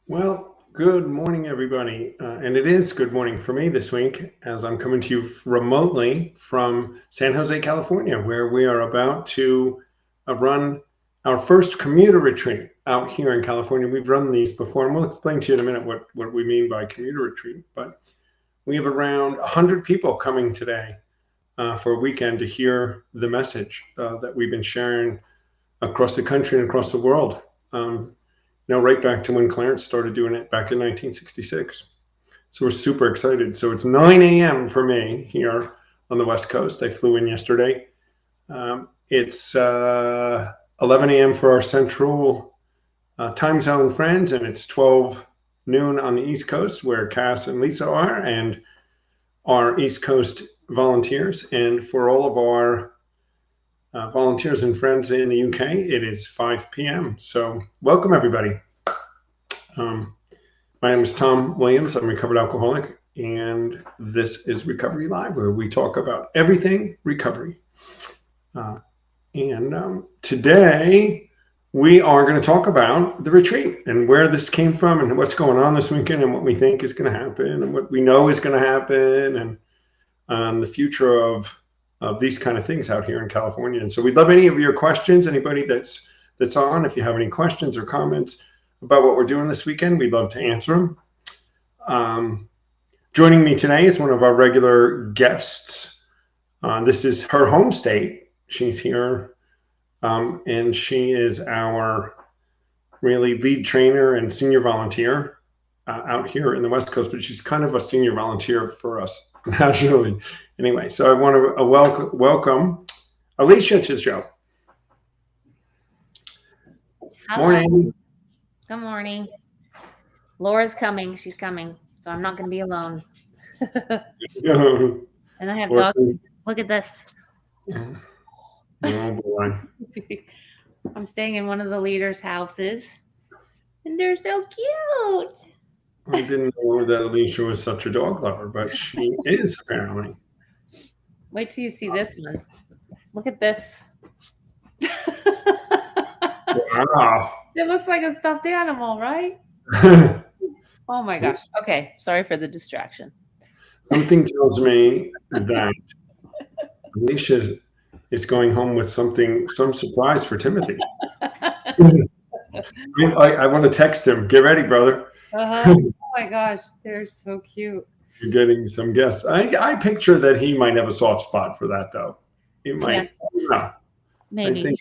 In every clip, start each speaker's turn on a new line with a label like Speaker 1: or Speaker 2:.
Speaker 1: Well, good morning, everybody. And it is good morning for me this week as I'm coming to you remotely from San Jose, California, where we are about to run our first commuter retreat out here in California. We've run these before, and we'll explain to you in a minute what we mean by commuter retreat. But we have around 100 people coming today for a weekend to hear the message that we've been sharing across the country and across the world. Um, right back to when Clarence started doing it back in 1966. So we're super excited. So it's 9 a.m. for me here on the West Coast. I flew in yesterday. It's 11 a.m. for our central time zone friends, and it's 12 noon on the East Coast where Cass and Lisa are, and our East Coast volunteers. And for all of our volunteers and friends in the UK, it is 5 p.m. So welcome, everybody. My name is Tom Williams. I'm a recovered alcoholic, and this is Recovery Live, where we talk about everything recovery. And today we are going to talk about the retreat and where this came from and what's going on this weekend and what we think is going to happen and what we know is going to happen and the future of these kind of things out here in California. And so we'd love any of your questions, anybody that's on, if you have any questions or comments about what we're doing this weekend, we'd love to answer them. Joining me today is one of our regular guests. This is her home state. She's here, and she is our really lead trainer and senior volunteer out here in the West Coast, but she's kind of a senior volunteer for us nationally. Anyway, so I want to welcome Alicia to the show.
Speaker 2: Hello.
Speaker 1: Morning.
Speaker 2: Good morning. Laura's coming. She's coming. So I'm not going to be alone. And I have dogs. Look at this.
Speaker 1: Oh boy.
Speaker 2: I'm staying in one of the leaders' houses. And they're so cute.
Speaker 1: I didn't know that Alicia was such a dog lover, but she is apparently.
Speaker 2: Wait till you see this one. Look at this.
Speaker 1: Wow.
Speaker 2: It looks like a stuffed animal, right? Oh my gosh. Okay. Sorry for the distraction.
Speaker 1: Something tells me that Alicia is going home with some surprise for Timothy. I want to text him. Get ready, brother.
Speaker 2: Oh my gosh. They're so cute.
Speaker 1: You're getting some guests. I picture that he might have a soft spot for that, though. He might.
Speaker 2: Yes.
Speaker 1: Yeah.
Speaker 2: Maybe.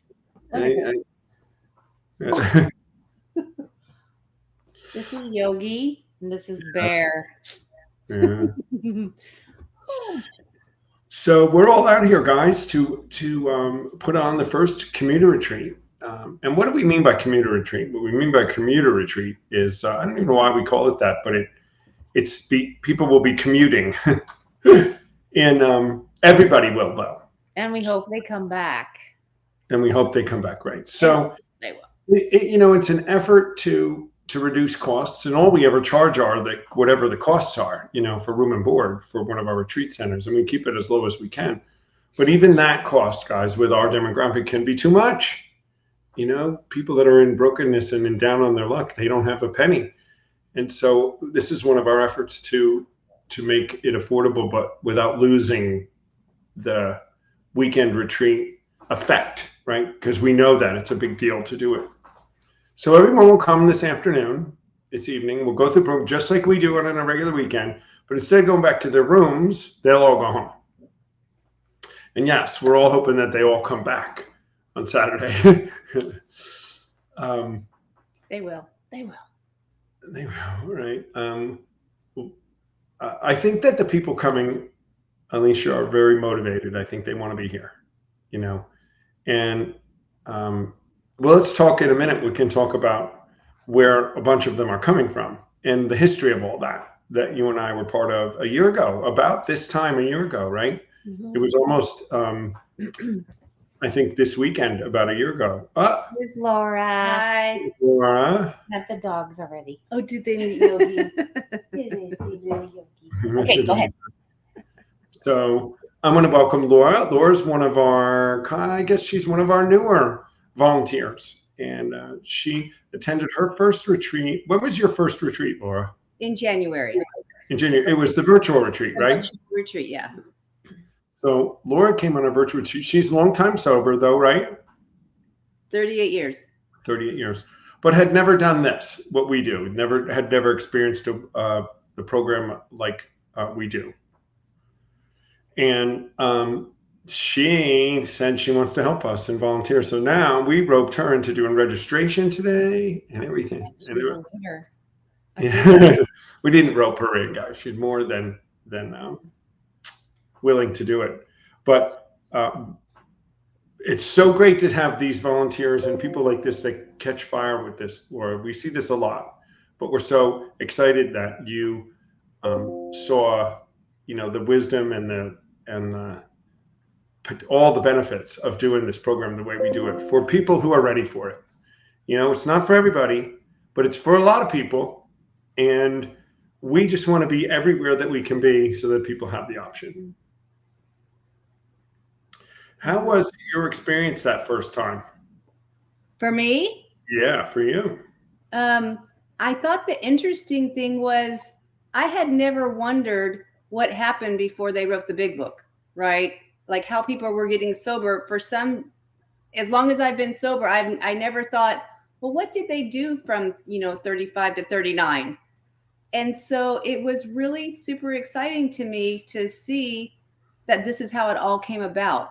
Speaker 2: This is Yogi, and this is Bear.
Speaker 1: Yeah. So we're all out here, guys, to put on the first commuter retreat. And what do we mean by commuter retreat? What we mean by commuter retreat is I don't even know why we call it that, but it's people will be commuting, and everybody will though.
Speaker 2: And we hope they come back.
Speaker 1: And we hope they come back, right? So
Speaker 2: they will.
Speaker 1: It's an effort to reduce costs, and all we ever charge are whatever the costs are, for room and board for one of our retreat centers, and we keep it as low as we can. But even that cost, guys, with our demographic can be too much. People that are in brokenness and down on their luck, they don't have a penny. And so this is one of our efforts to make it affordable, but without losing the weekend retreat effect, right? Because we know that it's a big deal to do it. So everyone will come this evening. We'll go through the program just like we do it on a regular weekend, but instead of going back to their rooms, they'll all go home. And yes, we're all hoping that they all come back on Saturday.
Speaker 2: They will.
Speaker 1: They will, right? I think that the people coming, Alicia, are very motivated. I think they want to be here, and well, let's talk in a minute. We can talk about where a bunch of them are coming from and the history of all that you and I were part of a year ago, about this time a year ago, right? Mm-hmm. It was almost, I think this weekend, about a year ago.
Speaker 2: Here's Laura.
Speaker 3: Hi.
Speaker 1: Laura.
Speaker 2: Met the dogs already.
Speaker 3: Oh, did they meet Yogi? Did they see the Yogi?
Speaker 2: Okay, go ahead.
Speaker 1: So I'm going to welcome Laura. Laura's one of our, I guess she's one of our newer volunteers and she attended her first retreat. When was your first retreat, Laura?
Speaker 3: In January.
Speaker 1: In January. It was the virtual retreat, right?
Speaker 3: Virtual retreat, yeah.
Speaker 1: So Laura came on a virtual retreat. She's a long time sober, though, right?
Speaker 3: 38 years.
Speaker 1: 38 years, but had never done this, what we do. Had never experienced the program like we do. And she said she wants to help us and volunteer. So now we roped her into doing registration today and everything.
Speaker 3: She's a leader.
Speaker 1: Yeah. We didn't rope her in, guys. She's more than willing to do it. But it's so great to have these volunteers and people like this that catch fire with this. Or we see this a lot, but we're so excited that you saw, the wisdom and all the benefits of doing this program the way we do it for people who are ready for it. It's not for everybody, but it's for a lot of people, and we just want to be everywhere that we can be so that people have the option. How was your experience that first time?
Speaker 3: For me?
Speaker 1: Yeah, for you.
Speaker 3: I thought the interesting thing was I had never wondered what happened before they wrote the big book, right? Like how people were getting sober. As long as I've been sober, I never thought, well, what did they do from 35 to 39? And so it was really super exciting to me to see that this is how it all came about.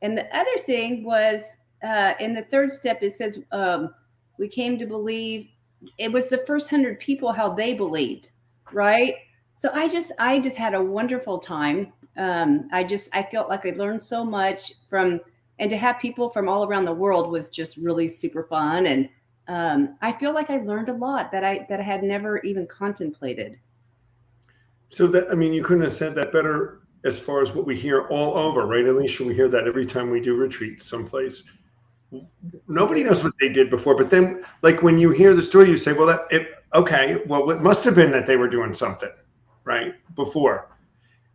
Speaker 3: And the other thing was in the third step, it says we came to believe. It was the first 100 people how they believed, right? So I just had a wonderful time. I felt like I learned so much and to have people from all around the world was just really super fun. And I feel like I learned a lot that I had never even contemplated.
Speaker 1: So you couldn't have said that better as far as what we hear all over, right, Alicia? We hear that every time we do retreats someplace. Nobody knows what they did before, but then like when you hear the story, you say, well, it must have been that they were doing something, right, before.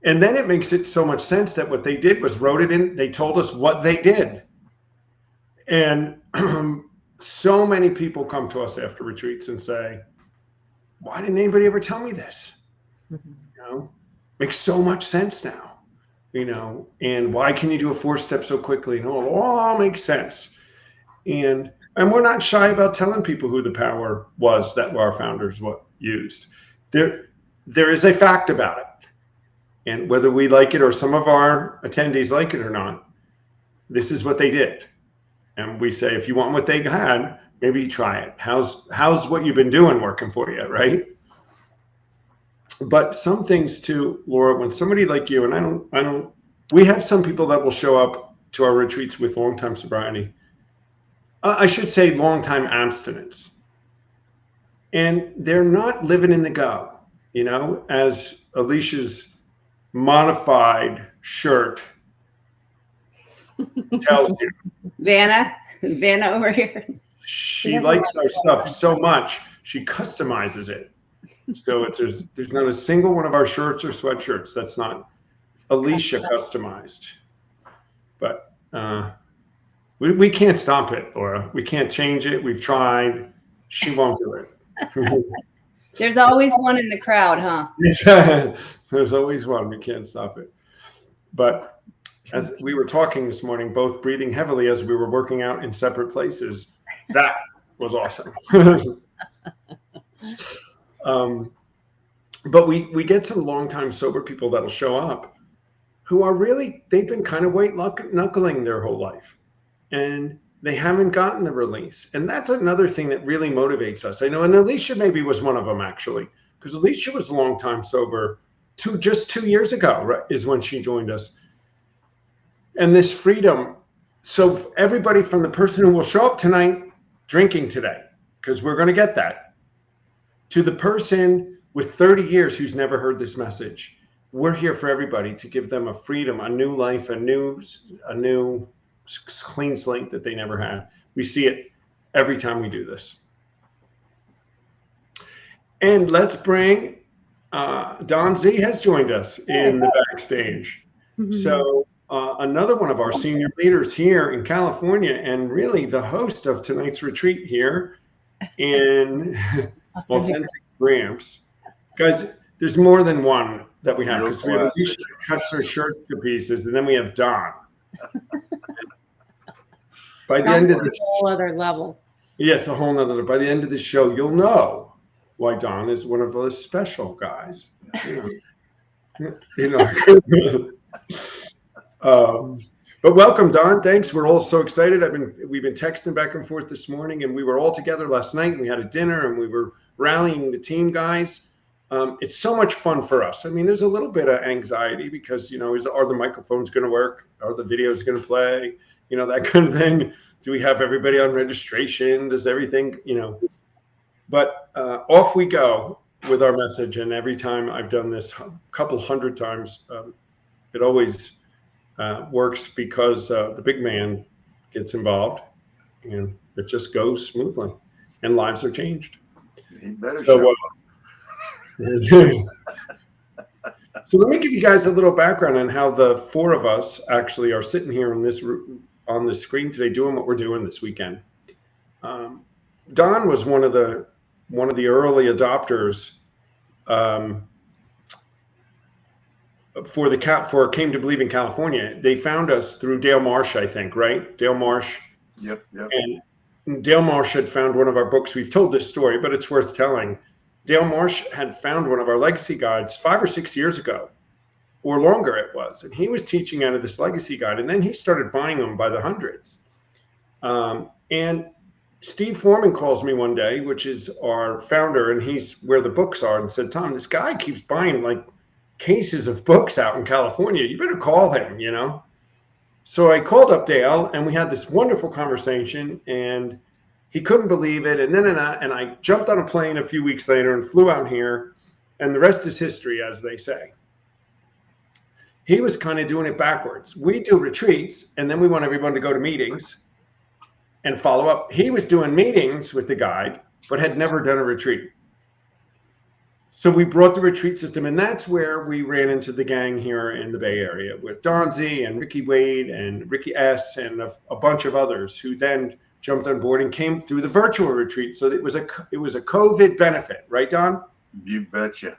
Speaker 1: And then it makes it so much sense that what they did was wrote it in, they told us what they did. And so many people come to us after retreats and say, why didn't anybody ever tell me this? Makes so much sense now, and why can you do a 4-step so quickly? It all makes sense. And we're not shy about telling people who the power was that our founders used. There is a fact about it. And whether we like it or some of our attendees like it or not, this is what they did. And we say, if you want what they had, maybe try it. How's what you've been doing working for you, right? But some things too, Laura, when somebody like you, and we have some people that will show up to our retreats with long-time sobriety. I should say long-time abstinence. And they're not living in the go, as Alicia's modified shirt tells you.
Speaker 3: Vanna over here.
Speaker 1: She likes our stuff so much, she customizes it. So there's not a single one of our shirts or sweatshirts that's not Alicia customized. But we can't stop it, Laura. We can't change it. We've tried. She won't do it.
Speaker 3: There's always one in the crowd, huh?
Speaker 1: There's always one. We can't stop it. But as we were talking this morning, both breathing heavily as we were working out in separate places, that was awesome. But we get some longtime sober people that'll show up who are they've been kind of white knuckling their whole life and they haven't gotten the release. And that's another thing that really motivates us. I know, and Alicia maybe was one of them actually, because Alicia was a long time sober just 2 years ago, right, is when she joined us. And this freedom. So everybody from the person who will show up tonight drinking today, because we're going to get that, to the person with 30 years who's never heard this message. We're here for everybody to give them a freedom, a new life, a new clean slate that they never had. We see it every time we do this. And let's bring Don Z has joined us in the backstage. Mm-hmm. So another one of our senior leaders here in California, and really the host of tonight's retreat here in Authentic Gramps. Guys, there's more than one that we have, because we have Alicia who cuts her shirts to pieces, and then we have Don. By the end of this,
Speaker 2: whole other level.
Speaker 1: yeah, it's a whole nother. By the end of the show, you'll know why Don is one of those special guys. But welcome, Don. Thanks. We're all so excited. We've been texting back and forth this morning, and we were all together last night. And we had a dinner, and we were rallying the team, guys. It's so much fun for us. I mean, there's a little bit of anxiety because, are the microphones going to work? Are the videos going to play? That kind of thing. Do we have everybody on registration? Does everything, But off we go with our message. And every time I've done this a couple hundred times, it always works because the big man gets involved, and it just goes smoothly, and lives are changed.
Speaker 4: He better show up.
Speaker 1: So let me give you guys a little background on how the four of us actually are sitting here on the screen today, doing what we're doing this weekend. Don was one of the early adopters for Came to Believe in California. They found us through Dale Marsh, I think, right? Dale Marsh.
Speaker 4: Yep.
Speaker 1: And Dale Marsh had found one of our books. We've told this story, but it's worth telling. Dale Marsh had found one of our legacy guides 5 or 6 years ago, or longer it was. And he was teaching out of this legacy guide. And then he started buying them by the hundreds. And Steve Foreman calls me one day, which is our founder, and he's where the books are, and said, Tom, this guy keeps buying like cases of books out in California. You better call him, So I called up Dale, and we had this wonderful conversation, and he couldn't believe it. And then I jumped on a plane a few weeks later and flew out here, and the rest is history, as they say. He was kind of doing it backwards. We do retreats, and then we want everyone to go to meetings and follow up. He was doing meetings with the guide, but had never done a retreat. So we brought the retreat system, and that's where we ran into the gang here in the Bay Area with Don Z and Ricky Wade and Ricky S. and a bunch of others who then jumped on board and came through the virtual retreat. So it was a COVID benefit, right, Don?
Speaker 4: You betcha.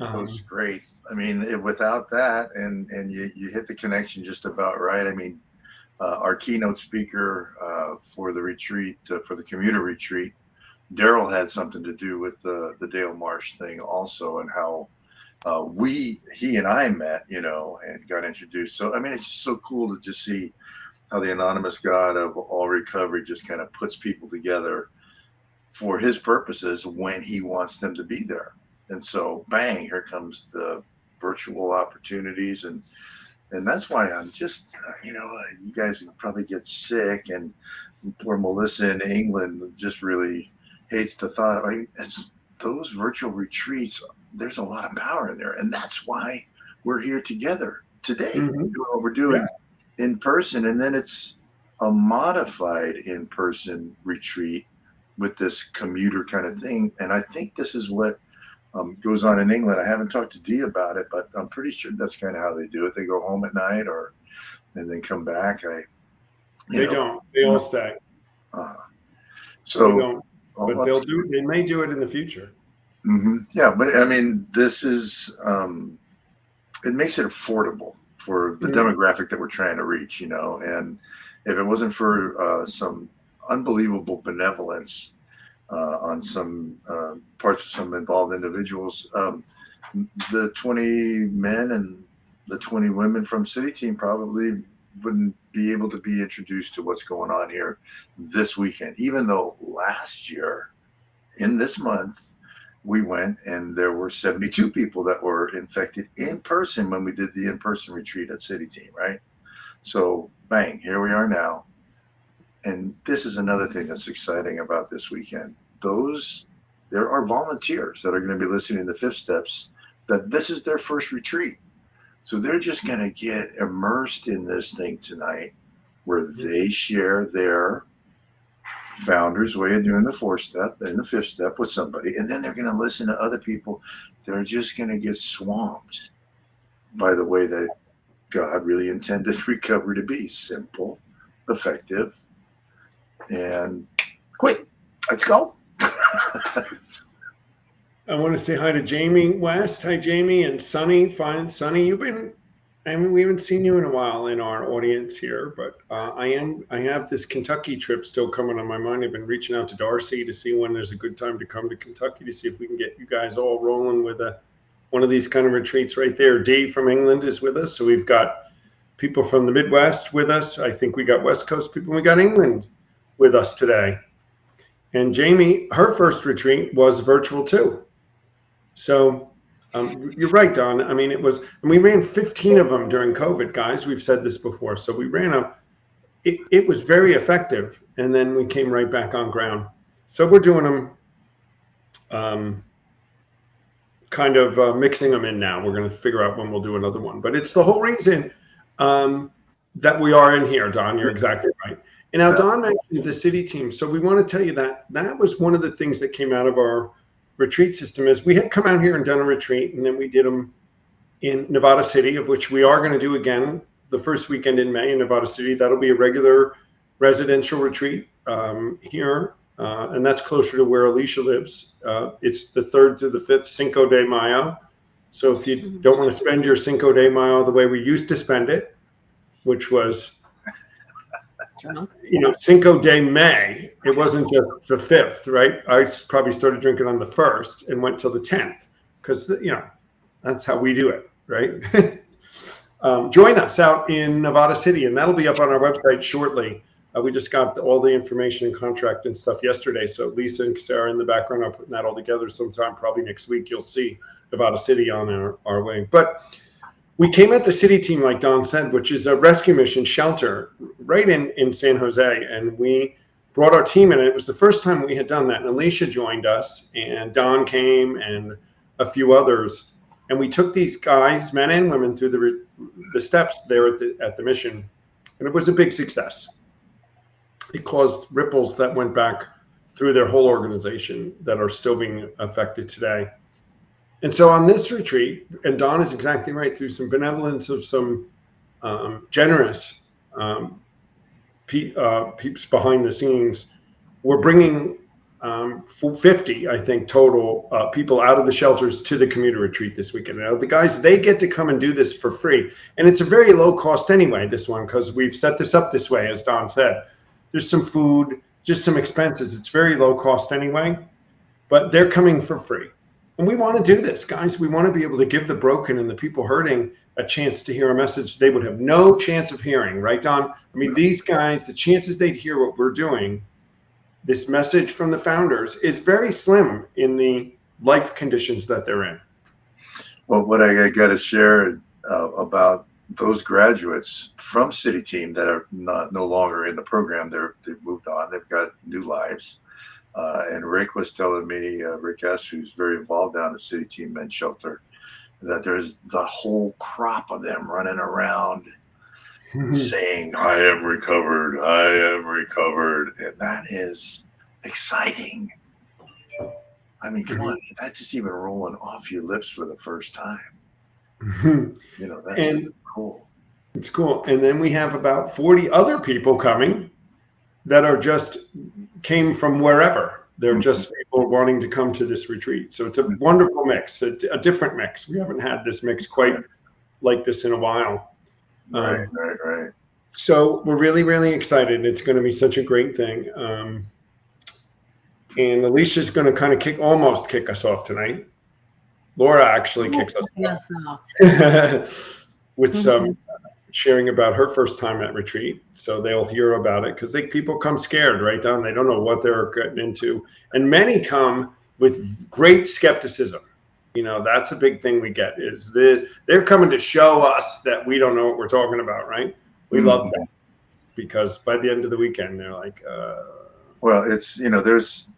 Speaker 4: It was great. I mean, without that, and you hit the connection just about right. I mean, our keynote speaker for the retreat, for the commuter retreat, Daryl had something to do with the Dale Marsh thing also, and how he and I met, and got introduced. So, I mean, it's just so cool to just see how the anonymous God of all recovery just kind of puts people together for his purposes when he wants them to be there. And so, bang, here comes the virtual opportunities. And that's why I'm just, you guys probably get sick, and poor Melissa in England just really hates the thought of those virtual retreats. There's a lot of power in there. And that's why we're here together today, doing what we're doing in person. And then it's a modified in-person retreat with this commuter kind of thing. And I think this is what goes on in England. I haven't talked to Dee about it, but I'm pretty sure that's kind of how they do it. They go home at night and then come back.
Speaker 1: They don't. They all stay.
Speaker 4: So
Speaker 1: they don't, but they'll do it. They may do it in the future.
Speaker 4: Mm-hmm. Yeah, but I mean, this is it makes it affordable for the demographic that we're trying to reach, and if it wasn't for some unbelievable benevolence on some parts of some involved individuals, the 20 men and the 20 women from City Team probably wouldn't be able to be introduced to what's going on here this weekend, even though last year in this month we went and there were 72 people that were infected in person when we did the in-person retreat at City Team, right? So bang, here we are now. And this is another thing that's exciting about this weekend. There are volunteers that are going to be listening to Fifth Steps that this is their first retreat. So they're just going to get immersed in this thing tonight, where they share their founder's way of doing the 4th step and the 5th step with somebody. And then they're going to listen to other people that are just going to get swamped by the way that God really intended recovery to be: simple, effective, and quick. Let's go.
Speaker 1: I want to say hi to Jamie West. Hi, Jamie, and Sonny. Fine, Sonny. We haven't seen you in a while in our audience here, but I have this Kentucky trip still coming on my mind. I've been reaching out to Darcy to see when there's a good time to come to Kentucky to see if we can get you guys all rolling with one of these kind of retreats right there. Dave from England is with us, so we've got people from the Midwest with us. I think we got West Coast people. We got England with us today, and Jamie, her first retreat was virtual too. So you're right, Don. I mean, and we ran 15 of them during COVID, guys. We've said this before. So we ran it was very effective. And then we came right back on ground. So we're doing them, kind of mixing them in now. We're going to figure out when we'll do another one. But it's the whole reason that we are in here, Don. You're exactly right. And now Don mentioned the city team. So we want to tell you that was one of the things that came out of our retreat system. Is we had come out here and done a retreat, and then we did them in Nevada City, of which we are going to do again the first weekend in May in Nevada City. That'll be a regular residential retreat here, and that's closer to where Alicia lives. It's the 3rd to the 5th Cinco de Mayo. So if you don't want to spend your Cinco de Mayo the way we used to spend it, which was Cinco de May, it wasn't just the 5th, right? I probably started drinking on the 1st and went till the 10th because, that's how we do it, right? Join us out in Nevada City, and that'll be up on our website shortly. We just got all the information and contract and stuff yesterday. So Lisa and Sarah in the background are putting that all together. Sometime probably next week, you'll see Nevada City on our way. But we came at the city team, like Don said, which is a rescue mission shelter right in San Jose. And we brought our team in. It was the first time we had done that. And Alicia joined us, and Don came, and a few others. And we took these guys, men and women, through the steps there at the mission. And it was a big success. It caused ripples that went back through their whole organization that are still being affected today. And so on this retreat, and Don is exactly right, through some benevolence of some generous peeps behind the scenes, we're bringing 50, I think, total people out of the shelters to the commuter retreat this weekend. Now, the guys, they get to come and do this for free. And it's a very low cost anyway, this one, because we've set this up this way, as Don said. There's some food, just some expenses. It's very low cost anyway, but they're coming for free. And we want to do this, guys. We want to be able to give the broken and the people hurting a chance to hear a message they would have no chance of hearing, right, Don? I mean, these guys, the chances they'd hear what we're doing, this message from the founders, is very slim in the life conditions that they're in.
Speaker 4: Well, what I got to share about those graduates from City Team that are no longer in the program, they've moved on. They've got new lives. And Rick was telling me, Rick S., who's very involved down at City Team Men's Shelter, that there's the whole crop of them running around saying, I am recovered, I am recovered. And that is exciting. I mean, come on, that's just even rolling off your lips for the first time. That's really cool.
Speaker 1: It's cool. And then we have about 40 other people coming that are just came from wherever. They're just people wanting to come to this retreat. So it's a wonderful mix, a different mix. We haven't had this mix quite like this in a while.
Speaker 4: Right.
Speaker 1: So we're really, really excited. It's going to be such a great thing. And Alicia's going to kind of almost kick us off tonight. Laura actually kicks us off with some sharing about her first time at retreat. So they'll hear about it because people come scared, right, Don? They don't know what they're getting into. And many come with great skepticism. That's a big thing we get is they're coming to show us that we don't know what we're talking about, right? We love that because by the end of the weekend, they're like,
Speaker 4: Well, it's, there's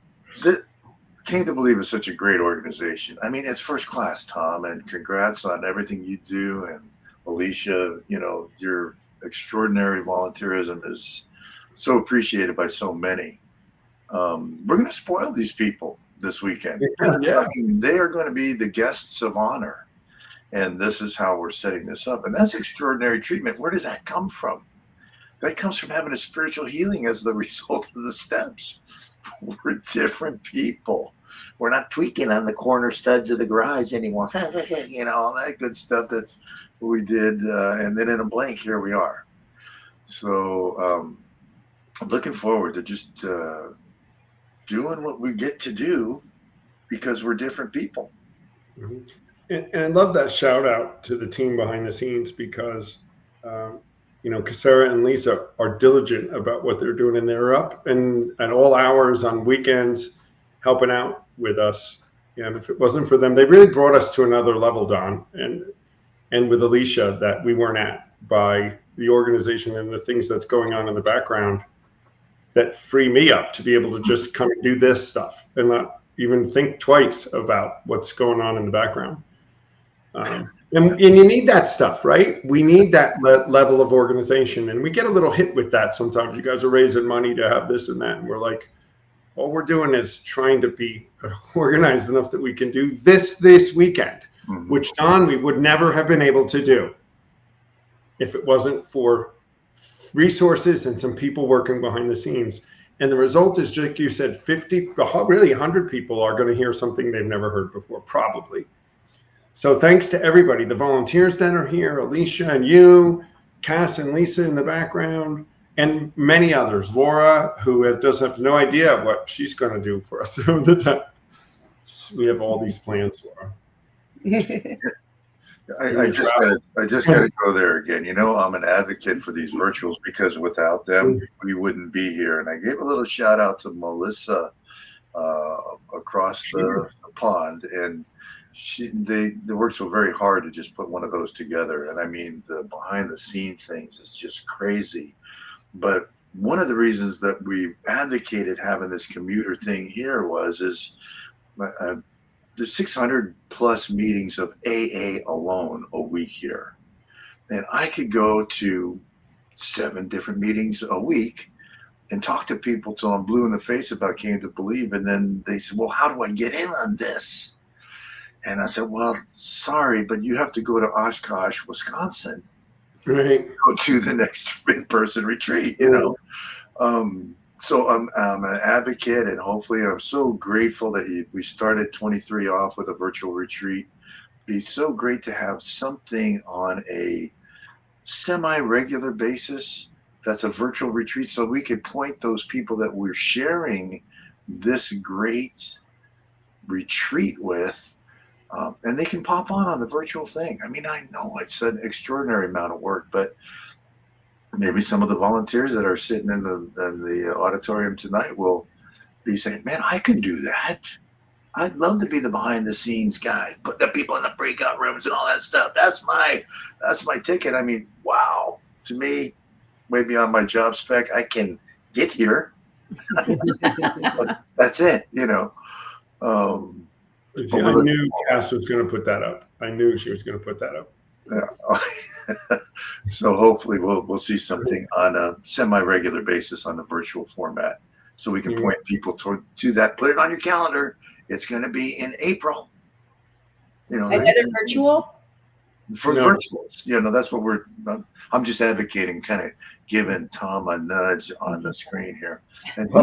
Speaker 4: Came to Believe is such a great organization. I mean, it's first class, Tom, and congrats on everything you do. And Alicia, your extraordinary volunteerism is so appreciated by so many. We're going to spoil these people this weekend.
Speaker 1: Yeah.
Speaker 4: I mean, they are going to be the guests of honor. and this is how we're setting this up. And that's extraordinary treatment. Where does that come from? That comes from having a spiritual healing as the result of the steps. We're different people. We're not tweaking on the corner studs of the garage anymore. You know, all that good stuff that we did. And then in a blink, here we are. So I'm looking forward to just doing what we get to do because we're different people.
Speaker 1: Mm-hmm. And I love that shout out to the team behind the scenes because, you know, Casera and Lisa are diligent about what they're doing, and they're up and at all hours on weekends helping out with us. And if it wasn't for them, they really brought us to another level, Don, and with Alicia that we weren't at by the organization and the things that's going on in the background that free me up to be able to just come and do this stuff and not even think twice about what's going on in the background. And you need that stuff, right? We need that level of organization, and we get a little hit with that sometimes. You guys are raising money to have this and that, and we're like, all we're doing is trying to be organized enough that we can do this weekend, mm-hmm. which, Don, we would never have been able to do if it wasn't for resources and some people working behind the scenes. And the result is, like you said, 50, really 100 people are going to hear something they've never heard before, probably. So thanks to everybody, the volunteers that are here, Alicia and you, Cass and Lisa in the background, and many others. Laura, who does have no idea what she's going to do for us all the time. We have all these plans, Laura.
Speaker 4: I just got to go there again. You know, I'm an advocate for these virtuals because without them, we wouldn't be here. And I gave a little shout out to Melissa across the pond, and they worked so very hard to just put one of those together. And I mean, the behind the scene things is just crazy. But one of the reasons that we advocated having this commuter thing here is there's 600 plus meetings of AA alone a week here. And I could go to 7 different meetings a week and talk to people till I'm blue in the face about Came to Believe. And then they said, well, how do I get in on this? And I said, well, sorry, but you have to go to Oshkosh, Wisconsin,
Speaker 1: right?
Speaker 4: Go to the next in-person retreat, you know? So I'm an advocate, and hopefully I'm so grateful that we started 23 off with a virtual retreat. It'd be so great to have something on a semi-regular basis that's a virtual retreat so we could point those people that we're sharing this great retreat with, and they can pop on the virtual thing. I mean, I know it's an extraordinary amount of work, but maybe some of the volunteers that are sitting in the auditorium tonight will be saying, man, I can do that. I'd love to be the behind the scenes guy, put the people in the breakout rooms and all that stuff. That's my ticket. I mean, wow. To me, way beyond my job spec, I can get here. But that's it, you know.
Speaker 1: I knew Cass was going to put that up. I knew she was going to put that up.
Speaker 4: Yeah. So hopefully we'll see something on a semi-regular basis on the virtual format, so we can point people to that. Put it on your calendar. It's going to be in April. You know,
Speaker 3: another virtual
Speaker 4: for virtuals. You know, that's what I'm just advocating, kind of giving Tom a nudge on the screen here. And
Speaker 1: yeah.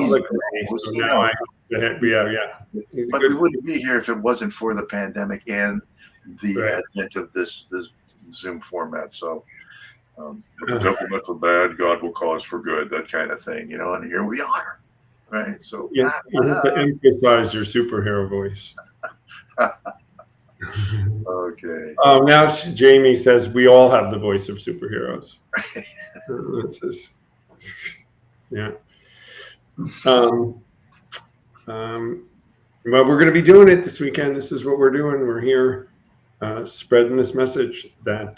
Speaker 4: But we wouldn't be here if it wasn't for the pandemic and the advent of this Zoom format. So the government for bad, God will cause for good, that kind of thing, you know, and here we are. Right. So
Speaker 1: you have to emphasize your superhero voice.
Speaker 4: Okay.
Speaker 1: Now Jamie says we all have the voice of superheroes. Yeah. Well, we're going to be doing it this weekend. This is what we're doing. We're here spreading this message that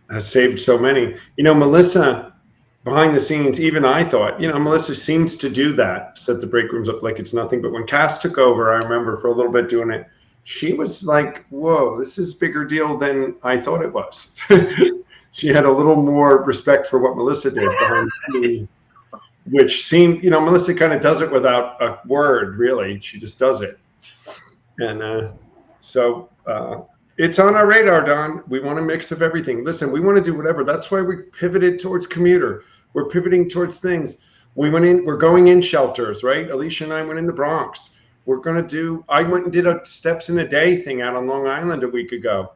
Speaker 1: has saved so many. You know, Melissa, behind the scenes, even I thought, you know, Melissa seems to do that, set the break rooms up like it's nothing. But when Cass took over, I remember for a little bit doing it, she was like, whoa, this is a bigger deal than I thought it was. She had a little more respect for what Melissa did behind the scenes, which seemed, you know, Melissa kind of does it without a word, really. She just does it. And so it's on our radar, Don. We want a mix of everything. Listen, we want to do whatever. That's why we pivoted towards commuter. We're pivoting towards things. We're going in shelters, right? Alicia and I went in the Bronx. I went and did a steps in a day thing out on Long Island a week ago.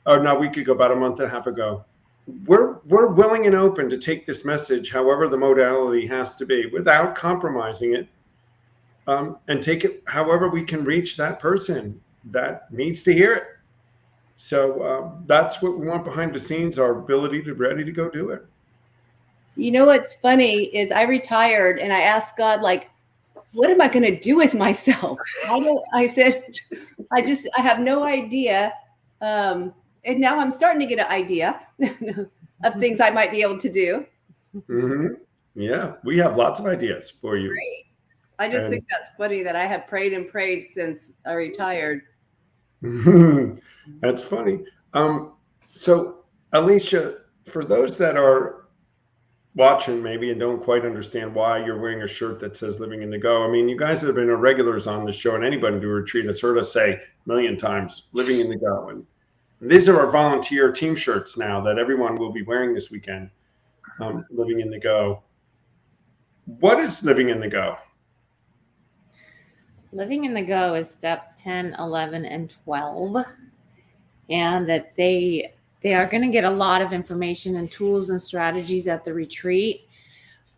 Speaker 1: Or not a week ago, about a month and a half ago. We're willing and open to take this message, however the modality has to be, without compromising it, and take it however we can reach that person that needs to hear it. So that's what we want behind the scenes, our ability to ready to go do it.
Speaker 3: You know what's funny is I retired and I asked God, like, what am I going to do with myself? I said, I have no idea. And now I'm starting to get an idea of things I might be able to do.
Speaker 1: Mm-hmm. Yeah, we have lots of ideas for you.
Speaker 3: Great. I just think that's funny that I have prayed and prayed since I retired.
Speaker 1: That's funny. So Alicia, for those that are watching maybe and don't quite understand why you're wearing a shirt that says Living in the Go. I mean, you guys have been regulars on the show, and anybody to retreat has heard us say a million times, Living in the Go. And these are our volunteer team shirts now that everyone will be wearing this weekend, Living in the Go. What is Living in the Go?
Speaker 2: Living in the Go is step 10, 11, and 12. And that they are going to get a lot of information and tools and strategies at the retreat.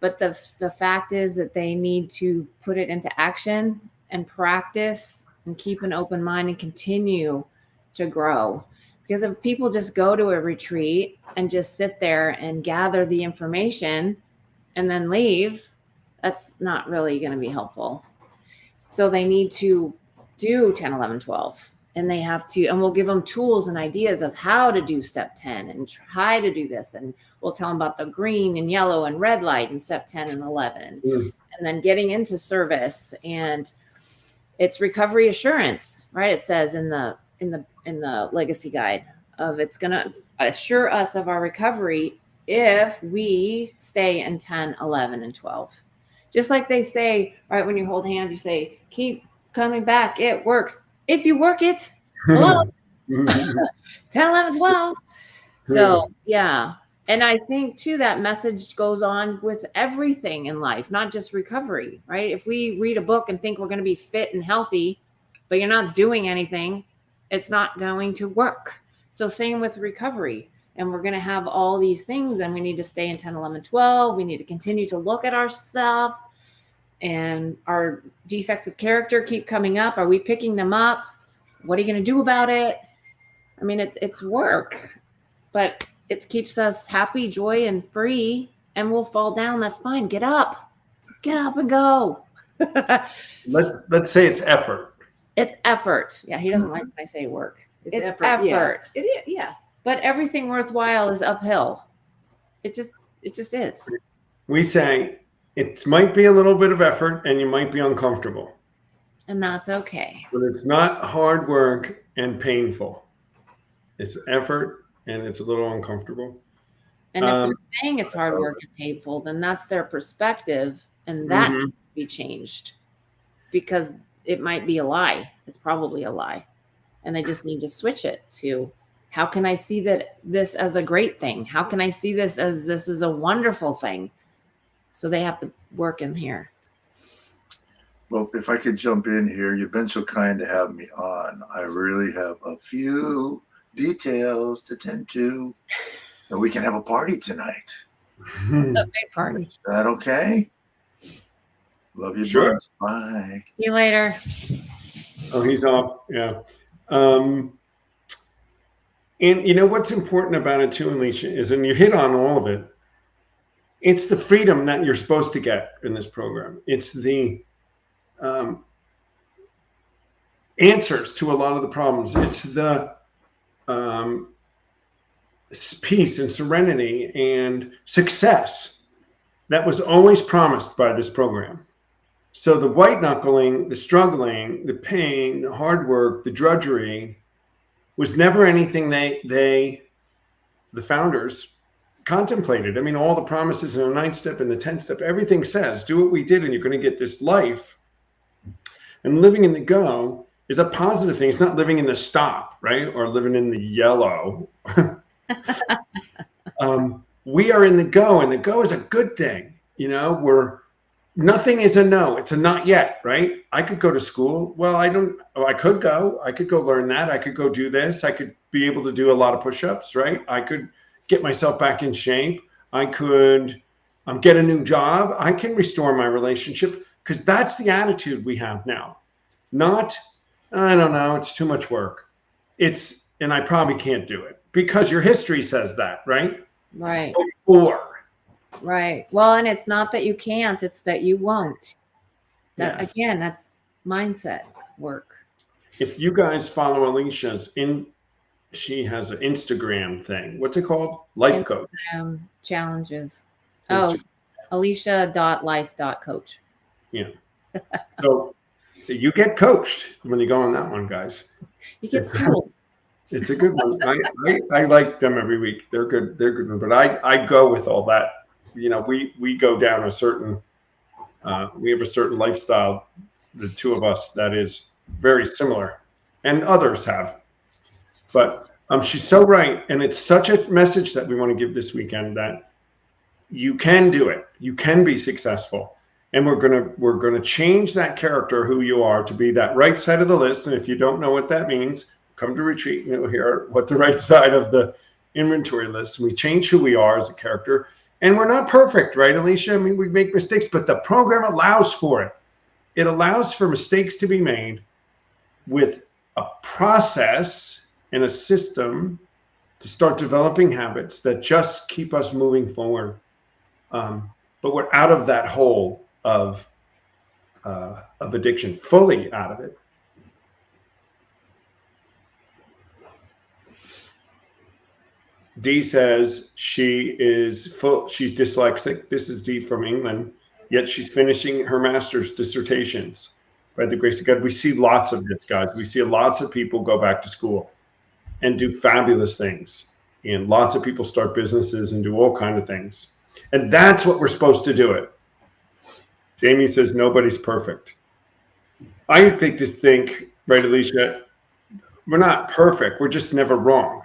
Speaker 2: But the fact is that they need to put it into action and practice and keep an open mind and continue to grow. Because if people just go to a retreat and just sit there and gather the information and then leave, that's not really going to be helpful. So they need to do 10, 11, 12. And they have to, and we'll give them tools and ideas of how to do step 10 and try to do this. And we'll tell them about the green and yellow and red light in step 10 and 11. And then getting into service, and it's recovery assurance, right? It says in the legacy guide of it's going to assure us of our recovery if we stay in 10, 11, and 12. Just like they say, right, when you hold hands, you say, keep coming back. It works. If you work it, hello, 10, 11, 12. So, yeah. And I think, too, that message goes on with everything in life, not just recovery, right? If we read a book and think we're going to be fit and healthy, but you're not doing anything, it's not going to work. So same with recovery. And we're going to have all these things, and we need to stay in 10, 11, 12. We need to continue to look at ourselves. And our defects of character keep coming up. Are we picking them up? What are you going to do about it? I mean, it's work, but it keeps us happy, joy, and free. And we'll fall down. That's fine. Get up and go.
Speaker 1: Let's say it's effort.
Speaker 2: It's effort. Yeah. He doesn't like when I say work. It's effort.
Speaker 3: Yeah. It is. Yeah.
Speaker 2: But everything worthwhile is uphill. It just is.
Speaker 1: We say, it might be a little bit of effort and you might be uncomfortable.
Speaker 2: And that's okay.
Speaker 1: But it's not hard work and painful. It's effort and it's a little uncomfortable.
Speaker 2: And if they're saying it's hard work and painful, then that's their perspective, and that needs to be changed, because it might be a lie. It's probably a lie. And they just need to switch it to, how can I see this as a great thing? How can I see this is a wonderful thing? So they have to work in here.
Speaker 4: Well, if I could jump in here, you've been so kind to have me on. I really have a few details to tend to, and we can have a party tonight.
Speaker 2: A big party.
Speaker 4: Is that okay? Love you,
Speaker 1: sure.
Speaker 4: Boys. Bye.
Speaker 2: See you later.
Speaker 1: Oh, he's off. Yeah. And you know what's important about it too, Alicia, is, and you hit on all of it, it's the freedom that you're supposed to get in this program. It's the answers to a lot of the problems. It's the peace and serenity and success that was always promised by this program. So the white knuckling, the struggling, the pain, the hard work, the drudgery was never anything the founders contemplated. I mean, all the promises in the 9th step and the 10th step, everything says, do what we did and you're going to get this life. And living in the go is a positive thing. It's not living in the stop, right? Or living in the yellow. We are in the go, and the go is a good thing. You know, nothing is a no. It's a not yet, right? I could go to school. Well, I could go. I could go learn that. I could go do this. I could be able to do a lot of push-ups, right? I could get myself back in shape. I could get a new job. I can restore my relationship, because that's the attitude we have now. Not, I don't know, it's too much work. And I probably can't do it, because your history says that, right?
Speaker 2: Right.
Speaker 1: Before.
Speaker 2: Right. Well, and it's not that you can't, it's that you won't. That
Speaker 1: Yes.
Speaker 2: Again, that's mindset work.
Speaker 1: If you guys follow Alicia's she has an Instagram thing. What's it called? Life Coach.
Speaker 2: Challenges. Oh, Alicia.life.coach.
Speaker 1: Yeah. So you get coached when you go on that one, guys.
Speaker 2: You get schooled.
Speaker 1: It's a good one. I like them every week. They're good. They're good. But I go with all that. You know, we go down a certain, we have a certain lifestyle, the two of us, that is very similar, and others have. But she's so right. And it's such a message that we want to give this weekend, that you can do it. You can be successful. And we're gonna change that character, who you are, to be that right side of the list. And if you don't know what that means, come to retreat and you'll hear what the right side of the inventory list. We change who we are as a character. And we're not perfect, right, Alicia? I mean, we make mistakes, but the program allows for it. It allows for mistakes to be made with a process and a system to start developing habits that just keep us moving forward. But we're out of that hole of addiction, fully out of it. Dee says she's dyslexic. This is Dee from England, yet she's finishing her master's dissertations by the grace of God. We see lots of this, guys. We see lots of people go back to school and do fabulous things. And lots of people start businesses and do all kinds of things. And that's what we're supposed to do it. Jamie says nobody's perfect. I think, right, Alicia, we're not perfect. We're just never wrong.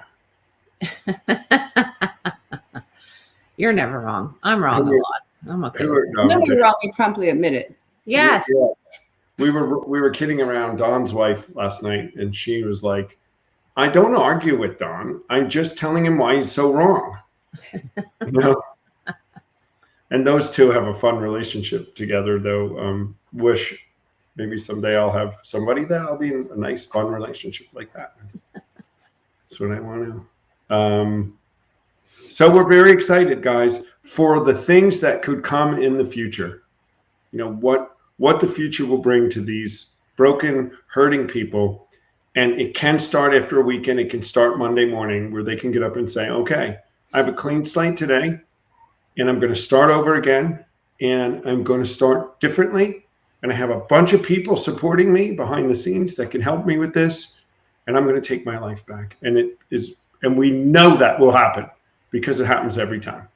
Speaker 2: You're never wrong. I'm wrong a lot. I'm okay.
Speaker 3: When we're wrong, we promptly admit it.
Speaker 2: Yes.
Speaker 1: Yeah. We were kidding around Don's wife last night, and she was like, I don't argue with Don. I'm just telling him why he's so wrong. You know? And those two have a fun relationship together, though. Wish maybe someday I'll have somebody that I'll be in a nice, fun relationship like that. That's what I want to. So we're very excited, guys, for the things that could come in the future. You know, what the future will bring to these broken, hurting people. And it can start after a weekend. It can start Monday morning, where they can get up and say, okay, I have a clean slate today, and I'm going to start over again, and I'm going to start differently. And I have a bunch of people supporting me behind the scenes that can help me with this, and I'm going to take my life back. And we know that will happen, because it happens every time.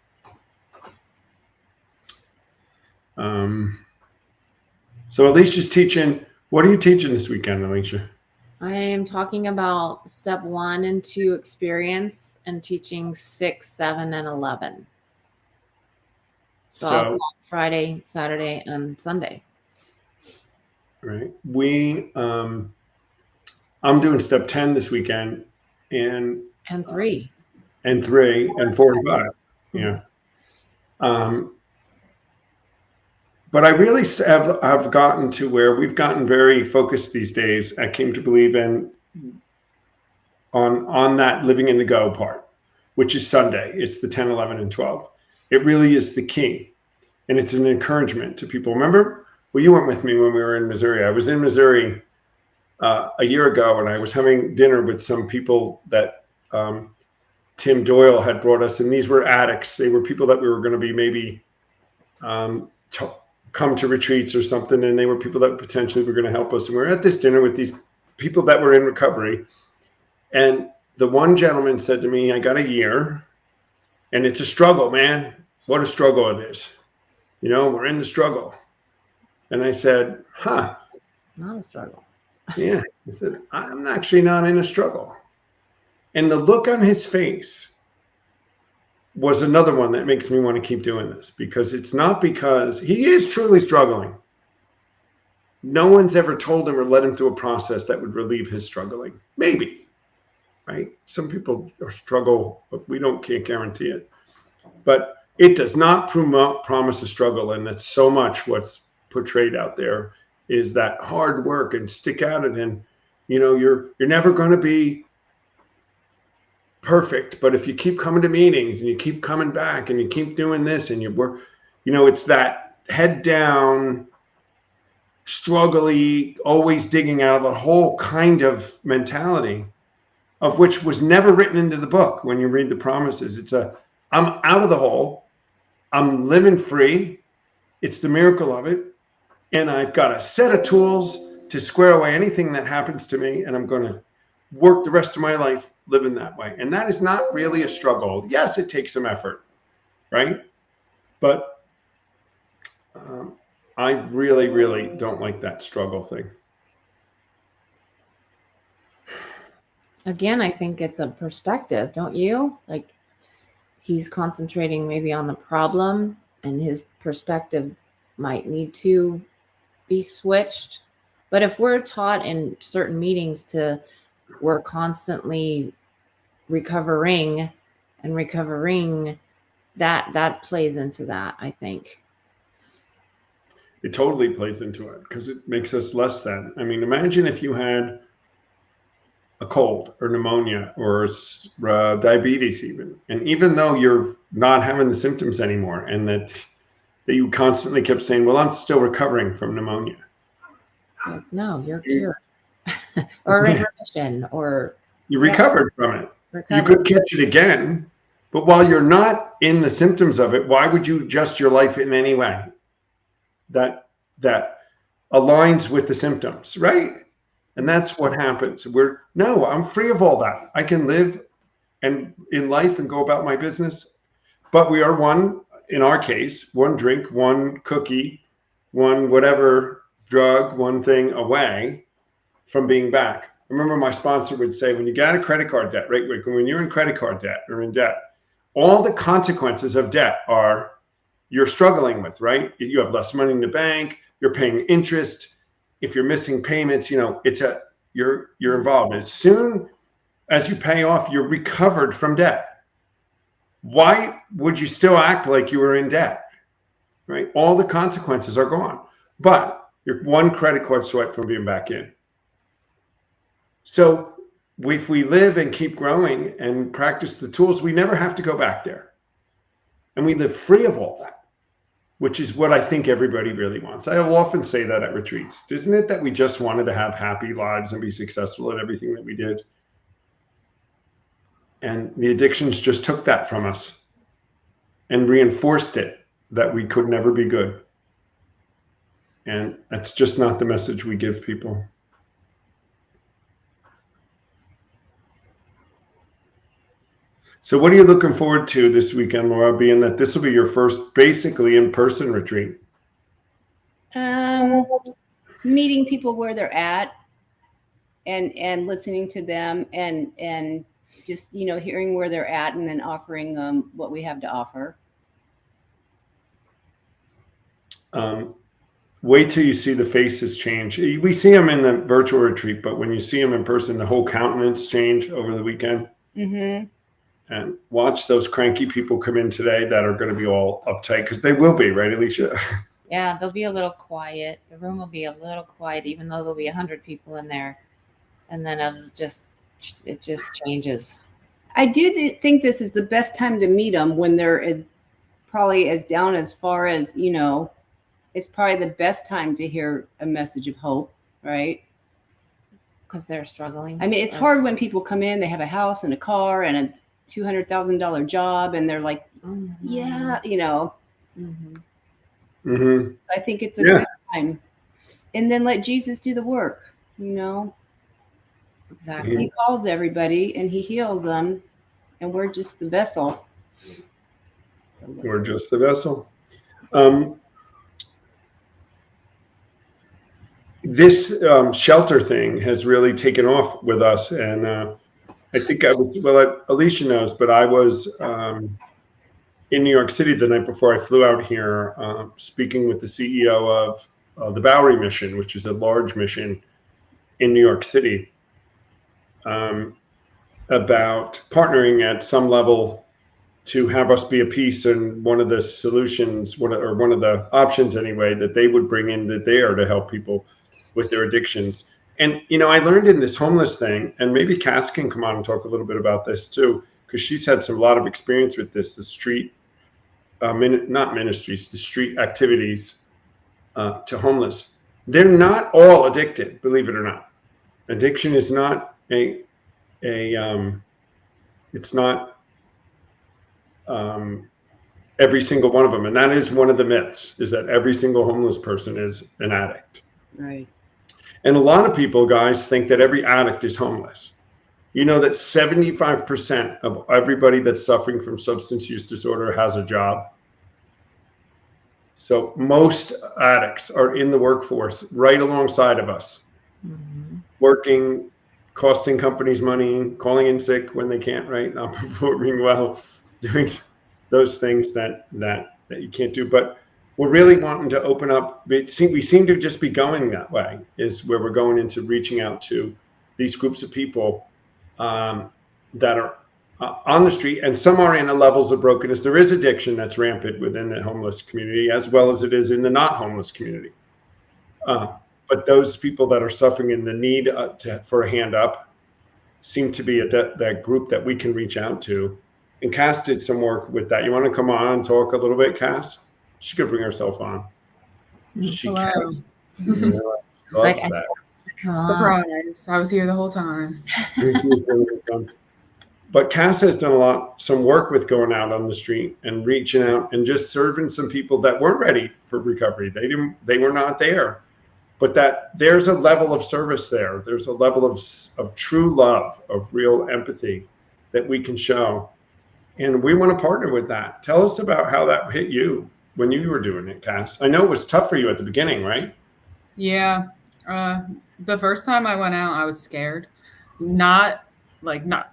Speaker 1: So Alicia's teaching. What are you teaching this weekend, Alicia?
Speaker 2: I am talking about step 1 and 2 experience, and teaching 6, 7, and 11. So I'll talk Friday, Saturday, and Sunday.
Speaker 1: Right. I'm doing step 10 this weekend, and
Speaker 2: 3.
Speaker 1: And 3 and 4 and 5. Yeah. But I really have gotten to where we've gotten very focused these days. I came to believe in on that living in the go part, which is Sunday. It's the 10, 11, and 12. It really is the key. And it's an encouragement to people. Remember, well, you weren't with me when we were in Missouri. I was in Missouri a year ago, and I was having dinner with some people that Tim Doyle had brought us, and these were addicts. They were people that we were going to be maybe come to retreats or something, and they were people that potentially were going to help us. And we were at this dinner with these people that were in recovery, and the one gentleman said to me, I got a year, and it's a struggle, man. What a struggle it is. You know, we're in the struggle. And I said,
Speaker 2: It's not a struggle.
Speaker 1: Yeah. He said, I'm actually not in a struggle. And the look on his face was another one that makes me want to keep doing this, because it's not because he is truly struggling. No one's ever told him or led him through a process that would relieve his struggling. Maybe, right? Some people struggle, but can't guarantee it. But it does not promise a struggle. And that's so much what's portrayed out there, is that hard work and stick at it. And, you're never going to be perfect, but if you keep coming to meetings and you keep coming back and you keep doing this and you work, it's that head down, struggly, always digging out of a whole kind of mentality, of which was never written into the book. When you read the promises, I'm out of the hole, I'm living free, it's the miracle of it, and I've got a set of tools to square away anything that happens to me, and I'm going to work the rest of my life living that way. And that is not really a struggle. Yes, it takes some effort, right? But I really, really don't like that struggle thing.
Speaker 2: Again, I think it's a perspective, don't you? Like, he's concentrating maybe on the problem, and his perspective might need to be switched. But if we're taught in certain meetings we're constantly recovering, that plays into that, I think.
Speaker 1: It totally plays into it, because it makes us less than. I mean, imagine if you had a cold or pneumonia or diabetes even. And even though you're not having the symptoms anymore, and that you constantly kept saying, well, I'm still recovering from pneumonia.
Speaker 2: Like, no, you're cured. Or in remission, or
Speaker 1: you recovered from it.
Speaker 2: recovered.
Speaker 1: You could catch it again, but while you're not in the symptoms of it, why would you adjust your life in any way that aligns with the symptoms, right? And that's what happens. I'm free of all that. I can live and in life and go about my business, but we are one, in our case, one drink, one cookie, one whatever drug, one thing away from being back. I remember my sponsor would say, when you got a credit card debt, right, Rick, when you're in credit card debt or in debt, all the consequences of debt are you're struggling with, right? You have less money in the bank, you're paying interest. If you're missing payments, you're involved. As soon as you pay off, you're recovered from debt. Why would you still act like you were in debt, right? All the consequences are gone, but you're one credit card swipe from being back in. So if we live and keep growing and practice the tools, we never have to go back there. And we live free of all that, which is what I think everybody really wants. I will often say that at retreats. Isn't it that we just wanted to have happy lives and be successful at everything that we did? And the addictions just took that from us and reinforced it, that we could never be good. And that's just not the message we give people. So what are you looking forward to this weekend, Laura, being that this will be your first basically in-person retreat?
Speaker 3: Meeting people where they're at and listening to them and just, hearing where they're at, and then offering what we have to offer.
Speaker 1: Wait till you see the faces change. We see them in the virtual retreat, but when you see them in person, the whole countenance change over the weekend.
Speaker 3: Mm-hmm.
Speaker 1: And watch those cranky people come in today that are going to be all uptight, because they will be, right, Alicia?
Speaker 2: Yeah, they'll be a little quiet. The room will be a little quiet, even though there'll be 100 people in there. And then it just changes.
Speaker 3: I do think this is the best time to meet them, when they're probably as down as far as, it's probably the best time to hear a message of hope, right?
Speaker 2: Because they're struggling.
Speaker 3: I mean, it's hard when people come in, they have a house and a car and a $200,000 job, and they're like,
Speaker 2: Mm-hmm.
Speaker 3: yeah,
Speaker 2: Mm-hmm.
Speaker 1: Mm-hmm.
Speaker 3: So I think it's a good time. And then let Jesus do the work,
Speaker 2: Exactly.
Speaker 3: He calls everybody and he heals them, and we're just the vessel.
Speaker 1: We're just the vessel. this shelter thing has really taken off with us. And I think Alicia knows, but I was in New York City the night before I flew out here, speaking with the CEO of the Bowery Mission, which is a large mission in New York City, about partnering at some level to have us be a piece. And one of the solutions, one of the options anyway, that they would bring in there to help people with their addictions. And, I learned in this homeless thing, and maybe Cass can come on and talk a little bit about this too, because she's had a lot of experience with this, the street, not ministries, the street activities to homeless. They're not all addicted, believe it or not. Addiction is not it's not every single one of them. And that is one of the myths, is that every single homeless person is an addict.
Speaker 3: Right.
Speaker 1: And a lot of people, guys, think that every addict is homeless. You know that 75% of everybody that's suffering from substance use disorder has a job. So most addicts are in the workforce right alongside of us, working, costing companies money, calling in sick when they can't, right? Not performing well, doing those things that you can't do. But we're really wanting to open up. We seem to just be going that way, is where we're going into reaching out to these groups of people that are on the street, and some are in the levels of brokenness. There is addiction that's rampant within the homeless community, as well as it is in the not homeless community. But those people that are suffering in the need for a hand up seem to be that group that we can reach out to. And Cass did some work with that. You want to come on and talk a little bit, Cass? She could bring herself on. She
Speaker 5: Hello.
Speaker 1: can.
Speaker 2: Like, come on.
Speaker 5: Surprise. I was here the whole time.
Speaker 1: But Cass has done some work with going out on the street and reaching out and just serving some people that weren't ready for recovery. They were not there, but that there's a level of service there. There's a level of true love, of real empathy that we can show. And we want to partner with that. Tell us about how that hit you when you were doing it, Cass. I know it was tough for you at the beginning, right?
Speaker 5: Yeah. The first time I went out, I was scared. Not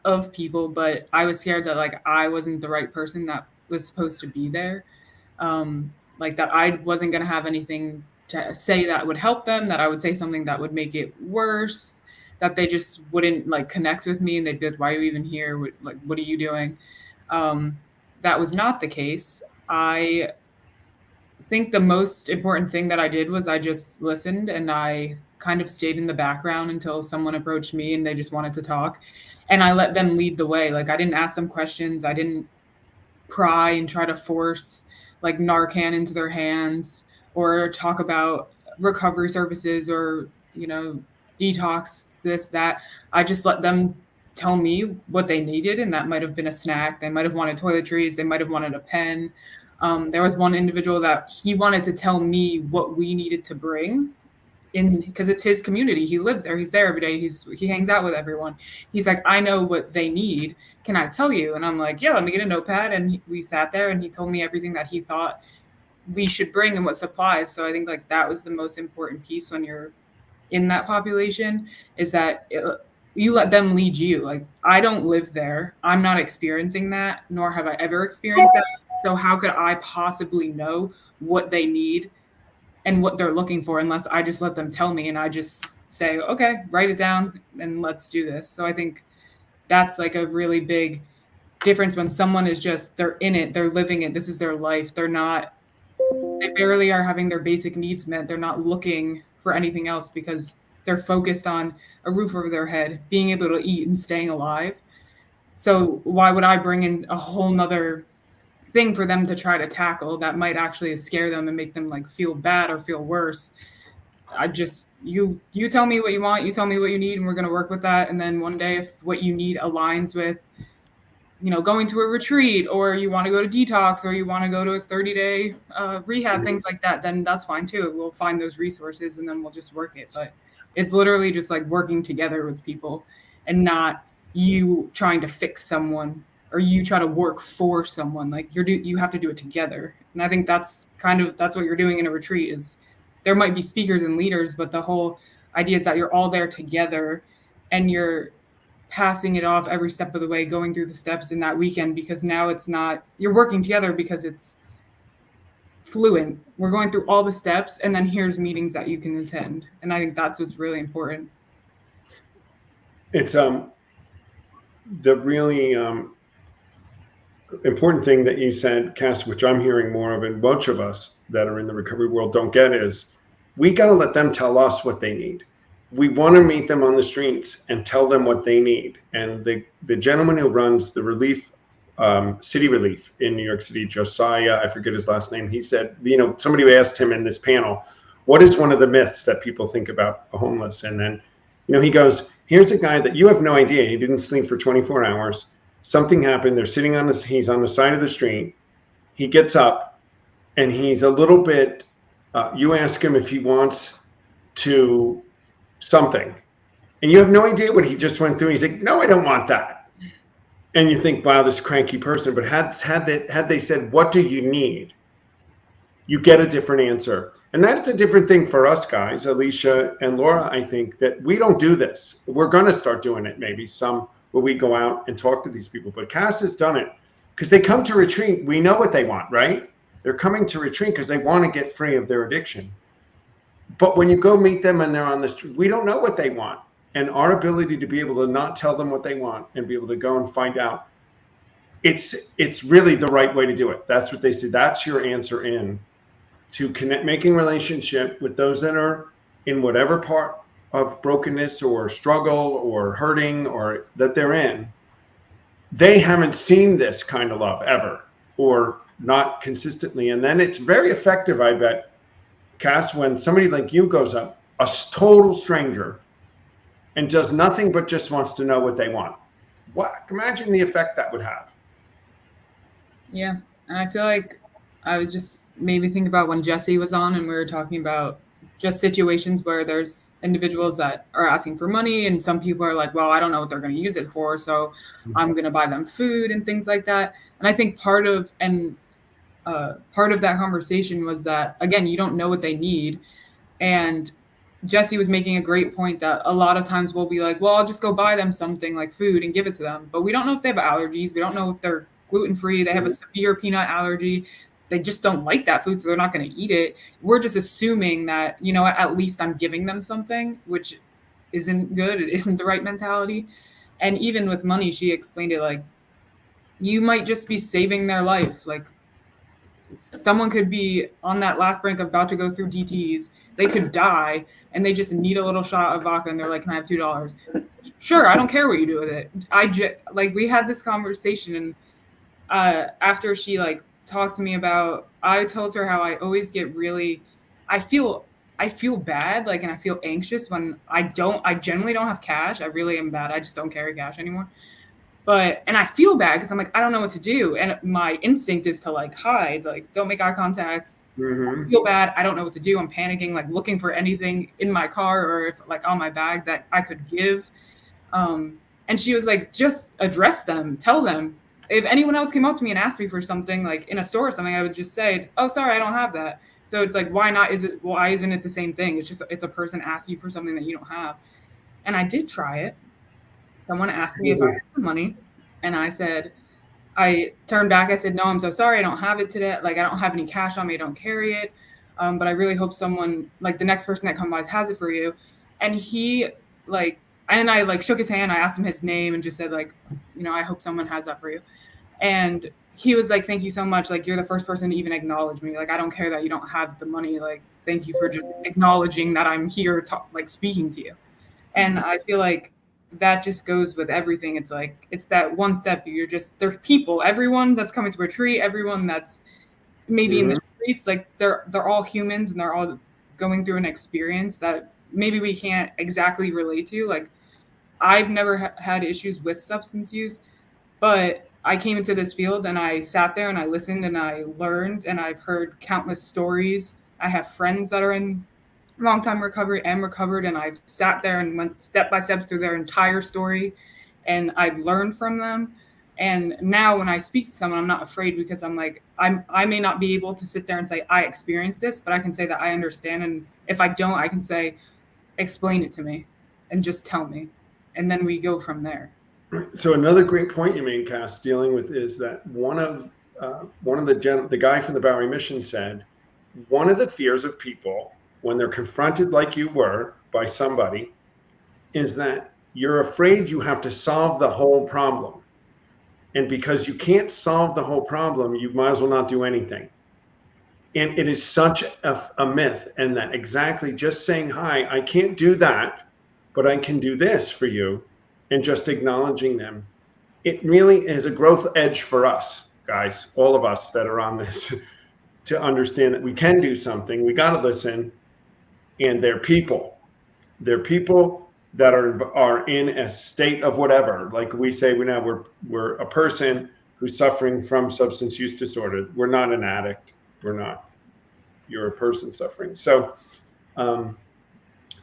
Speaker 5: of people, but I was scared that I wasn't the right person that was supposed to be there. That I wasn't going to have anything to say that would help them, that I would say something that would make it worse, that they just wouldn't connect with me, and they'd be like, why are you even here? What are you doing? That was not the case. I think the most important thing that I did was I just listened, and I kind of stayed in the background until someone approached me and they just wanted to talk. And I let them lead the way. I didn't ask them questions. I didn't pry and try to force Narcan into their hands or talk about recovery services or, detox, this, that. I just let them tell me what they needed. And that might've been a snack. They might've wanted toiletries. They might've wanted a pen. There was one individual that he wanted to tell me what we needed to bring in, because it's his community. He lives there. He's there every day. He hangs out with everyone. He's like, I know what they need. Can I tell you? And I'm like, yeah, let me get a notepad. And we sat there and he told me everything that he thought we should bring and what supplies. So I think that was the most important piece when you're in that population, is that you let them lead you. I don't live there. I'm not experiencing that, nor have I ever experienced that. So how could I possibly know what they need and what they're looking for unless I just let them tell me and I just say, okay, write it down and let's do this. So I think that's a really big difference when someone is they're in it, they're living it, this is their life. They barely are having their basic needs met. They're not looking for anything else because they're focused on a roof over their head, being able to eat and staying alive. So why would I bring in a whole nother thing for them to try to tackle that might actually scare them and make them feel bad or feel worse? You tell me what you want, you tell me what you need, and we're going to work with that. And then one day, if what you need aligns with, going to a retreat, or you want to go to detox, or you want to go to a 30-day rehab, things like that, then that's fine too. We'll find those resources and then we'll just work it. But it's literally just working together with people, and not you trying to fix someone or you try to work for someone. You have to do it together. And I think that's what you're doing in a retreat, is there might be speakers and leaders, but the whole idea is that you're all there together and you're passing it off every step of the way, going through the steps in that weekend, because now it's not, you're working together because it's fluent. We're going through all the steps, and then here's meetings that you can attend. And I think that's what's really important.
Speaker 1: It's the really important thing that you said, Cass, which I'm hearing more of, and bunch of us that are in the recovery world don't get, is we got to let them tell us what they need. We want to meet them on the streets and tell them what they need. And the gentleman who runs the relief, City Relief in New York City, Josiah, I forget his last name, he said, somebody asked him in this panel, what is one of the myths that people think about the homeless? And then, he goes, here's a guy that you have no idea. He didn't sleep for 24 hours. Something happened. They're sitting he's on the side of the street. He gets up and he's a little bit, you ask him if he wants to something, and you have no idea what he just went through. He's like, no, I don't want that. And you think, wow, this cranky person. But had they said, what do you need? You get a different answer. And that's a different thing for us guys, Alicia and Laura. I think that we don't do this. We're going to start doing it maybe some where we go out and talk to these people. But Cass has done it because they come to retreat. We know what they want, right? They're coming to retreat because they want to get free of their addiction. But when you go meet them and they're on the street, we don't know what they want. And our ability to be able to not tell them what they want and be able to go and find out, it's really the right way to do it. That's what they say. That's your answer in to making relationship with those that are in whatever part of brokenness or struggle or hurting or that they're in. They haven't seen this kind of love ever, or not consistently. And then it's very effective, I bet, Cass, when somebody like you goes up, a total stranger, and does nothing but just wants to know what they want. Imagine the effect that would have.
Speaker 5: Yeah. And I feel like I was just maybe think about when Jesse was on and we were talking about just situations where there's individuals that are asking for money, and some people are like, well, I don't know what they're going to use it for, so I'm going to buy them food and things like that. And I think part of that conversation was that, again, you don't know what they need. And Jesse was making a great point that a lot of times we'll be like, well, I'll just go buy them something like food and give it to them. But we don't know if they have allergies. We don't know if they're gluten-free. They have a severe peanut allergy. They just don't like that food, so they're not going to eat it. We're just assuming that, at least I'm giving them something, which isn't good. It isn't the right mentality. And even with money, she explained it like, you might just be saving their life. Like, someone could be on that last brink of about to go through DTs. They could die, and they just need a little shot of vodka, and they're like, can I have $2? Sure, I don't care what you do with it. We had this conversation, and after she talked to me about, I told her how I always get really, I feel bad, and I feel anxious when I generally don't have cash. I really am bad. I just don't carry cash anymore. And I feel bad because I'm like, I don't know what to do. And my instinct is to hide, don't make eye contact. I feel bad. I don't know what to do. I'm panicking, looking for anything in my car or if on my bag that I could give. And she was like, just address them, tell them. If anyone else came up to me and asked me for something, in a store or something, I would just say, oh, sorry, I don't have that. So it's why not? Why isn't it the same thing? It's a person asking you for something that you don't have. And I did try it. Someone asked me if I had some money, and I turned back. I said, no, I'm so sorry. I don't have it today. I don't have any cash on me. I don't carry it. But I really hope someone, the next person that comes by has it for you. And he, and I shook his hand. I asked him his name and just said, I hope someone has that for you. And he was like, thank you so much. You're the first person to even acknowledge me. I don't care that you don't have the money. Thank you for just acknowledging that I'm here, speaking to you. And I feel like that just goes with everything. It's that one step. There's people, everyone that's coming to retreat, everyone that's maybe in the streets, they're all humans, and they're all going through an experience that maybe we can't exactly relate to. I've never had issues with substance use, but I came into this field and I sat there and I listened and I learned, and I've heard countless stories. I have friends that are in long-time recovery and recovered, and I've sat there and went step by step through their entire story, and I've learned from them. And now when I speak to someone, I'm not afraid, because I'm like, I may not be able to sit there and say I experienced this, but I can say that I understand. And if I don't, I can say, explain it to me and just tell me. And then we go from there.
Speaker 1: So another great point you made, Cass, dealing with is that one of the guy from the Bowery Mission said, one of the fears of people when they're confronted like you were by somebody is that you're afraid you have to solve the whole problem. And because you can't solve the whole problem, you might as well not do anything. And it is such a myth. And that exactly just saying, hi, I can't do that, but I can do this for you. And just acknowledging them. It really is a growth edge for us, guys, all of us that are on this, to understand that we can do something. We got to listen. And they're people. They're people that are in a state of whatever. Like we say, we're a person who's suffering from substance use disorder. We're not an addict. We're not. You're a person suffering. So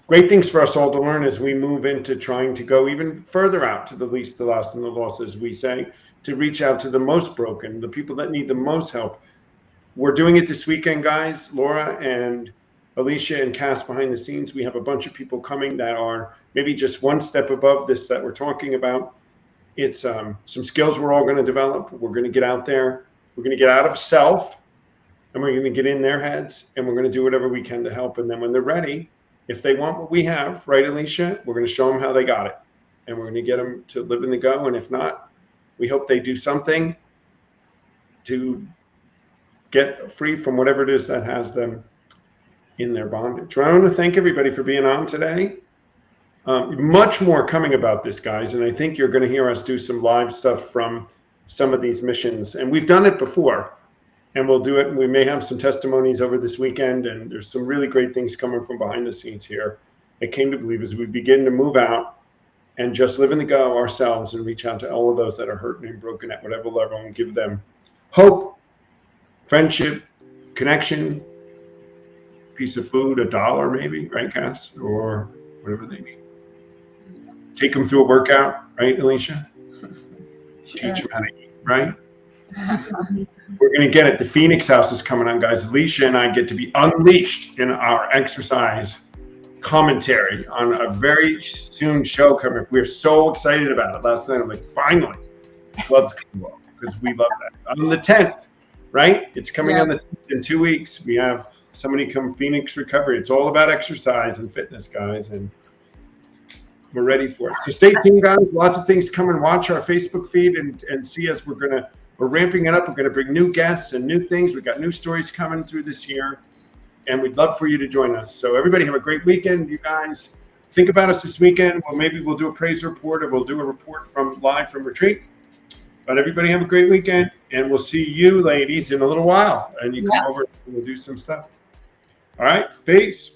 Speaker 1: great things for us all to learn as we move into trying to go even further out to the least, the lost, and the lost, as we say, to reach out to the most broken, the people that need the most help. We're doing it this weekend, guys. Laura and Alicia and Cass behind the scenes. We have a bunch of people coming that are maybe just one step above this that we're talking about. It's some skills we're all going to develop. We're going to get out there. We're going to get out of self, and we're going to get in their heads, and we're going to do whatever we can to help. And then when they're ready, if they want what we have, right, Alicia, we're going to show them how they got it. And we're going to get them to live in the go. And if not, we hope they do something to get free from whatever it is that has them in their bondage. I want to thank everybody for being on today. Much more coming about this, guys. And I think you're going to hear us do some live stuff from some of these missions. And we've done it before. And we'll do it. And we may have some testimonies over this weekend. And there's some really great things coming from behind the scenes here. I came to believe as we begin to move out and just live in the go ourselves and reach out to all of those that are hurting and broken at whatever level and give them hope, friendship, connection, piece of food, $1 maybe, right, Cass? Or whatever they need. Take them through a workout, right, Alicia? Teach them how to eat, right? We're going to get it. The Phoenix House is coming on, guys. Alicia and I get to be unleashed in our exercise commentary on a very soon show coming up. We're so excited about it. Last night, I'm like, finally, let's go, because we love that. On the 10th, right? It's coming on the 10th in 2 weeks. We have somebody come Phoenix Recovery. It's all about exercise and fitness, guys, and we're ready for it. So stay tuned, guys. Lots of things coming. Watch our Facebook feed and see us. We're ramping it up. We're going to bring new guests and new things. We've got new stories coming through this year, and we'd love for you to join us. So everybody have a great weekend. You guys think about us this weekend. Well, maybe we'll do a praise report, or we'll do a report live from retreat. But everybody have a great weekend, and we'll see you ladies in a little while. And you come over and we'll do some stuff. All right. Peace.